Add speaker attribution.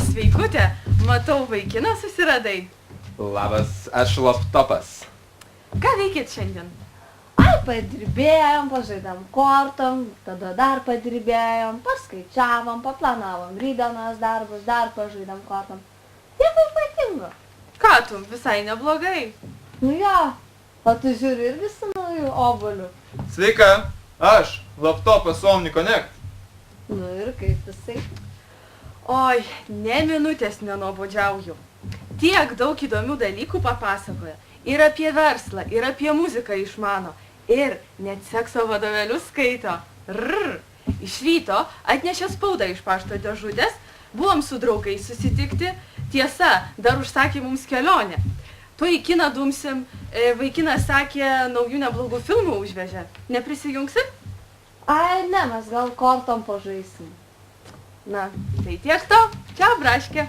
Speaker 1: Sveikutė, matau vaikiną susiradai.
Speaker 2: Labas, aš laptopas.
Speaker 1: Ką veikėt šiandien?
Speaker 3: Ai, padirbėjom, pažaidėm kortom, tada dar padirbėjom, paskaičiavom, paplanavom rytdienos darbus, dar pažaidėm kortom. Nieko ypatingo.
Speaker 1: Ką tu, visai neblogai.
Speaker 3: Nu jo, o tu žiūri irgi su naujų obuoliu.
Speaker 2: Sveika, aš, laptopas OmniConnect.
Speaker 3: Nu ir kaip jisai.
Speaker 1: Oi, ne minutės nenobodžiauju. Tiek daug įdomių dalykų papasakoja. Ir apie verslą, ir apie muziką išmano. Ir net sekso vadovėlius skaito. Rrr. Iš ryto atnešė spaudą iš pašto dėžutės, buvom su draugais susitikti. Tiesa, dar užsakė mums kelionę. Tuo į kiną dumsim, vaikinas sakė, naujų neblogų filmų užvežė. Neprisijungsit?
Speaker 3: Ai, ne, mes gal kortom pažaisim.
Speaker 1: Na, tai tiek to. Čia braškė.